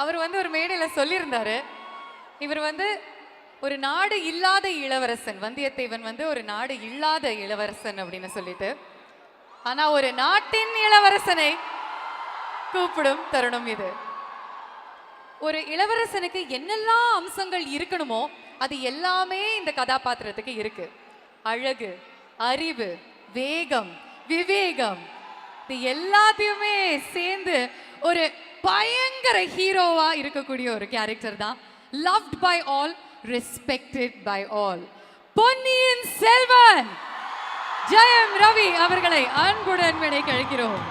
அவர் வந்து ஒரு மேடையில சொல்லியிருந்தாரு, இவர் வந்து ஒரு நாடு இல்லாத இளவரசன், வந்தியத்தேவன் வந்து ஒரு நாடு இல்லாத இளவரசன் அப்படின்னு சொல்லிட்டு, ஆனா ஒரு நாட்டின் இளவரசனை கூப்பிடும் தருணம் இது. ஒரு இளவரசனுக்கு என்னெல்லாம் அம்சங்கள் இருக்கணுமோ அது எல்லாமே இந்த கதாபாத்திரத்துக்கு இருக்கு. அழகு, அறிவு, வேகம், விவேகம், இது எல்லாத்தையுமே சேர்ந்து ஒரு பயங்கர ஹீரோவா இருக்கக்கூடிய ஒரு கேரக்டர் தான். Loved by all, respected by all. Ponniyin Selvan Jayam Ravi அவர்களை அன்புடன் விடைக்கு அழைக்கிறோம்.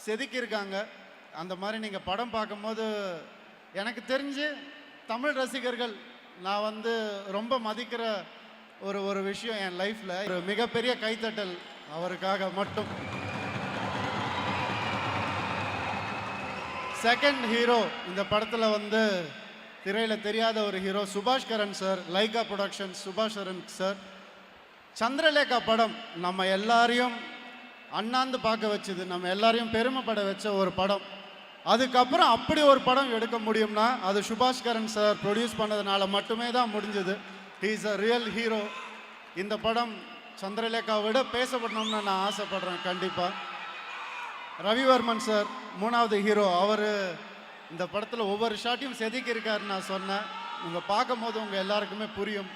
செதுக்கியிருக்காங்க. அந்த மாதிரி நீங்கள் படம் பார்க்கும்போது எனக்கு தெரிஞ்சு தமிழ் ரசிகர்கள் நான் வந்து ரொம்ப மதிக்கிற ஒரு விஷயம் என் லைஃப்பில் ஒரு மிகப்பெரிய கைத்தட்டல் அவருக்காக மட்டும். செகண்ட் ஹீரோ இந்த படத்தில் வந்து திரையில் தெரியாத ஒரு ஹீரோ சுபாஷ் கரன் சார், லைகா ப்ரொடக்ஷன்ஸ் சுபாஷ் கரன் சார். சந்திரலேகா படம் நம்ம எல்லாரையும் அண்ணாந்து பார்க்க வச்சுது, நம்ம எல்லாரையும் பெருமைப்பட வச்ச ஒரு படம். அதுக்கப்புறம் அப்படி ஒரு படம் எடுக்க முடியும்னா அது சுபாஷ் கரன் சார் ப்ரொடியூஸ் பண்ணதுனால மட்டுமே தான் முடிஞ்சது. He is a real hero. இந்த படம் சந்திரலேகா விட பேசப்படணும்னு நான் ஆசைப்படுறேன். கண்டிப்பாக ரவிவர்மன் சார் மூணாவது ஹீரோ, அவர் இந்த படத்தில் ஒவ்வொரு ஷாட்டையும் செதுக்கி இருக்காருன்னு நான் சொன்னேன். உங்கள் பார்க்கும் போது உங்கள் எல்லாருக்குமே புரியும்.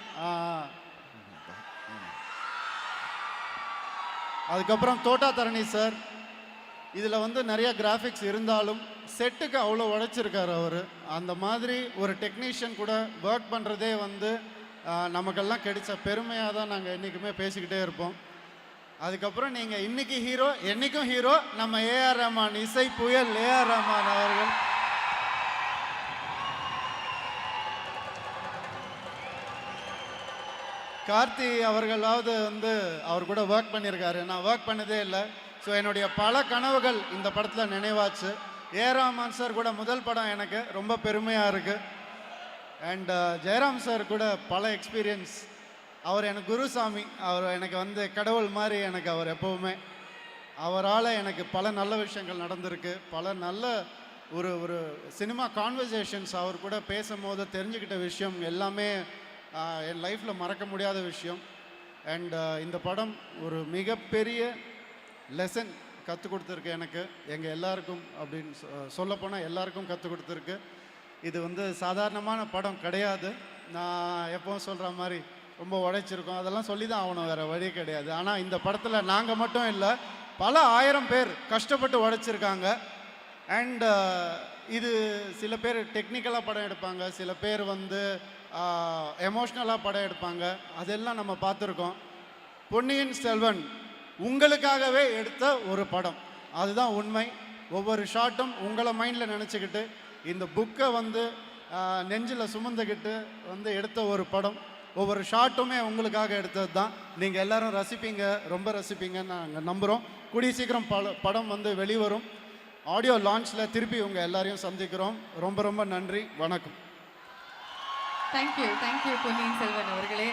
அதுக்கப்புறம் தோட்டா தரணி சார், இதில் வந்து நிறைய கிராஃபிக்ஸ் இருந்தாலும் செட்டுக்கு அவ்வளோ உழைச்சிருக்காரு அவர். அந்த மாதிரி ஒரு டெக்னீஷியன் கூட ஒர்க் பண்ணுறதே வந்து நமக்கெல்லாம் கிடைச்ச பெருமையாக தான் நாங்கள் என்றைக்குமே பேசிக்கிட்டே இருப்போம். அதுக்கப்புறம் நீங்கள் இன்றைக்கி ஹீரோ, என்றைக்கும் ஹீரோ நம்ம ஏஆர் ரஹ்மான், இசை புயல் ஏஆர் ரஹ்மான் அவர்கள். கார்த்தி அவர்களாவது வந்து அவர் கூட ஒர்க் பண்ணியிருக்காரு, நான் ஒர்க் பண்ணதே இல்லை. ஸோ என்னுடைய பல கனவுகள் இந்த படத்தில் நினைவாச்சு. ஏஆர் ரஹ்மான் சார் கூட முதல் படம் எனக்கு ரொம்ப பெருமையாக இருக்குது. அண்ட் ஜெயராம் சார் கூட பல எக்ஸ்பீரியன்ஸ். அவர் எனக்கு குருசாமி, அவர் எனக்கு வந்து கடவுள் மாதிரி எனக்கு. அவர் எப்போவுமே அவரால் எனக்கு பல நல்ல விஷயங்கள் நடந்திருக்கு. பல நல்ல ஒரு சினிமா கான்வர்சேஷன்ஸ் அவர் கூட பேசும்போது தெரிஞ்சுக்கிட்ட விஷயம் எல்லாமே என் லைஃப்பில் மறக்க முடியாத விஷயம். அண்ட் இந்த படம் ஒரு மிகப்பெரிய லெசன் கற்றுக் கொடுத்துருக்கு எனக்கு, எங்கள் எல்லாருக்கும். அப்படின்னு சொல்லப்போனால் எல்லாருக்கும் கற்றுக் கொடுத்துருக்கு. இது வந்து சாதாரணமான படம் கிடையாது. நான் எப்போவும் சொல்கிற மாதிரி ரொம்ப உழைச்சிருக்கோம், அதெல்லாம் சொல்லி தான் ஆகணும், வேறு வழி கிடையாது. ஆனால் இந்த படத்தில் நாங்கள் மட்டும் இல்லை, பல ஆயிரம் பேர் கஷ்டப்பட்டு உழைச்சிருக்காங்க. அண்ட் இது சில பேர் டெக்னிக்கலாக படம் எடுப்பாங்க, சில பேர் வந்து எமோஷ்னலாக படம் எடுப்பாங்க, அதெல்லாம் நம்ம பார்த்துருக்கோம். பொன்னியின் செல்வன் உங்களுக்காகவே எடுத்த ஒரு படம், அதுதான் உண்மை. ஒவ்வொரு ஷாட்டும் உங்களை மைண்டில் நினச்சிக்கிட்டு இந்த புக்கை வந்து நெஞ்சில் சுமந்துக்கிட்டு வந்து எடுத்த ஒரு படம். ஒவ்வொரு ஷாட்டுமே உங்களுக்காக எடுத்தது தான். நீங்கள் எல்லோரும் ரசிப்பீங்க, ரொம்ப ரசிப்பீங்கன்னு நாங்கள் நம்புகிறோம். கூடிய சீக்கிரம் படம் வந்து வெளிவரும். ஆடியோ லான்ச்சில் திருப்பி உங்கள் எல்லாரையும் சந்திக்கிறோம். ரொம்ப ரொம்ப நன்றி, வணக்கம். தேங்க்யூ பொன்னியின் செல்வன் அவர்களே.